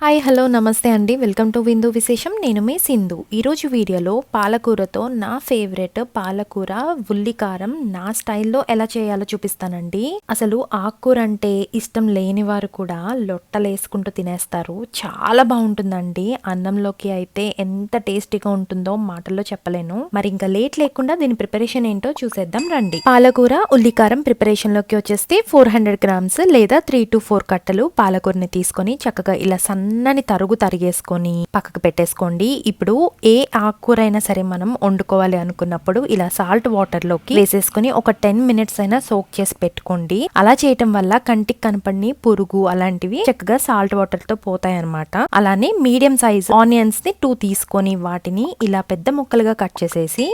Hi hello నమస్తే అండి. Welcome to విందు విశేషం. నేను మీ సింధు. ఈరోజు వీడియోలో పాలకూరతో నా ఫేవరెట్ పాలకూర ఉల్లికారం నా స్టైల్లో ఎలా చేయాలో చూపిస్తానండి. అసలు ఆకుకూర అంటే ఇష్టం లేని వారు కూడా లొట్టలేసుకుంటూ తినేస్తారు. చాలా బాగుంటుందండి. అన్నంలోకి అయితే ఎంత టేస్టీగా ఉంటుందో మాటల్లో చెప్పలేను. మరి ఇంకా లేట్ లేకుండా దీని ప్రిపరేషన్ ఏంటో చూసేద్దాం రండి. పాలకూర ఉల్లికారం ప్రిపరేషన్ లోకి వచ్చేస్తే 400 గ్రామ్స్ లేదా 3 to 4 కట్టలు పాలకూరని తీసుకొని చక్కగా ఇలా సన్నని తరుగు తరిగేసుకొని పక్కకు పెట్టేసుకోండి. ఇప్పుడు ఏ ఆకుకూర అయినా సరే మనం వండుకోవాలి అనుకున్నప్పుడు ఇలా సాల్ట్ వాటర్ లోకి వేసేసుకొని ఒక 10 minutes అయినా సోక్ చేసి పెట్టుకోండి. అలా చేయటం వల్ల కంటికి కనపడిని పురుగు అలాంటివి చక్కగా సాల్ట్ వాటర్ తో పోతాయి అనమాట. అలానే మీడియం సైజ్ ఆనియన్స్ ని 2 తీసుకొని వాటిని ఇలా పెద్ద ముక్కలుగా కట్ చేసేసి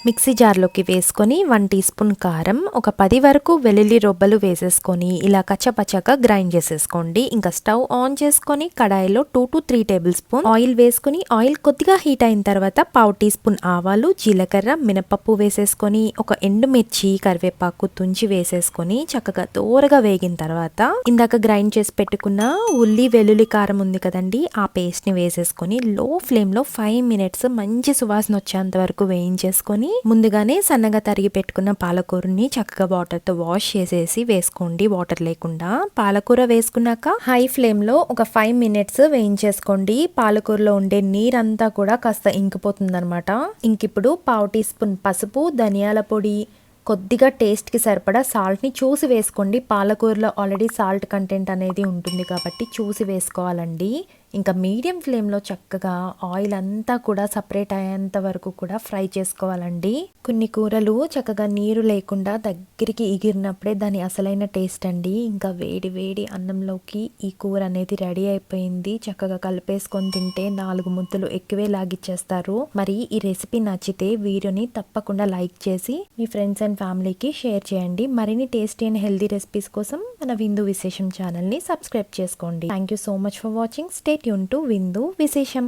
మిక్సీ జార్లోకి వేసుకొని 1 టీ స్పూన్ కారం, ఒక 10 వరకు వెల్లుల్లి రొబ్బలు వేసేసుకొని ఇలా కచ్చపచ్చగా గ్రైండ్ చేసేసుకోండి. ఇంకా స్టవ్ ఆన్ చేసుకొని కడాయిలో 2 to 3 టేబుల్ స్పూన్ ఆయిల్ వేసుకొని ఆయిల్ కొద్దిగా హీట్ అయిన తర్వాత 1/2 టీ స్పూన్ ఆవాలు, జీలకర్ర, మినపప్పు వేసేసుకొని ఒక ఎండుమిర్చి, కరివేపాకు తుంచి వేసేసుకొని చక్కగా దోరగా వేగిన తర్వాత ఇందాక గ్రైండ్ చేసి పెట్టుకున్న ఉల్లి వెల్లుల్లి కారం ఉంది కదండి, ఆ పేస్ట్ ని వేసేసుకొని లో ఫ్లేమ్ లో 5 minutes మంచి సువాసన వచ్చేంత వరకు వేయించేసుకొని ముందుగానే సన్నగా తరిగి పెట్టుకున్న పాలకూరని చక్కగా వాటర్ తో వాష్ చేసేసి వేసుకోండి. వాటర్ లేకుండా పాలకూర వేసుకున్నాక హై ఫ్లేమ్ లో ఒక 5 minutes వేయించేసుకోండి. పాలకూరలో ఉండే నీరంతా కూడా కాస్త ఇంకిపోతుంది అనమాట. ఇంకిప్పుడు 1/2 టీ స్పూన్ పసుపు, ధనియాల పొడి, కొద్దిగా టేస్ట్కి సరిపడా సాల్ట్ని చూసి వేసుకోండి. పాలకూరలో ఆల్రెడీ సాల్ట్ కంటెంట్ అనేది ఉంటుంది కాబట్టి చూసి వేసుకోవాలండి. ఇంకా మీడియం ఫ్లేమ్లో చక్కగా ఆయిల్ అంతా కూడా సపరేట్ అయ్యేంత వరకు కూడా ఫ్రై చేసుకోవాలండి. కొన్ని కూరలు చక్కగా నీరు లేకుండా దగ్గరికి ఎగిరినప్పుడే దాని అసలైన టేస్ట్ అండి. ఇంకా వేడి వేడి అన్నంలోకి ఈ కూర అనేది రెడీ అయిపోయింది. చక్కగా కలిపేసుకొని తింటే 4 ముద్దలు ఎక్కువే లాగిచ్చేస్తారు. మరి ఈ రెసిపీ నచ్చితే వీడియోని తప్పకుండా లైక్ చేసి మీ ఫ్రెండ్స్ అండ్ ఫ్యామిలీకి షేర్ చేయండి. మరిన్ని టేస్టీ అండ్ హెల్దీ రెసిపీస్ కోసం మన విందు విశేషం ఛానల్ని సబ్స్క్రైబ్ చేసుకోండి. Thank you so much for watching. Stay tune to విందు విశేషం.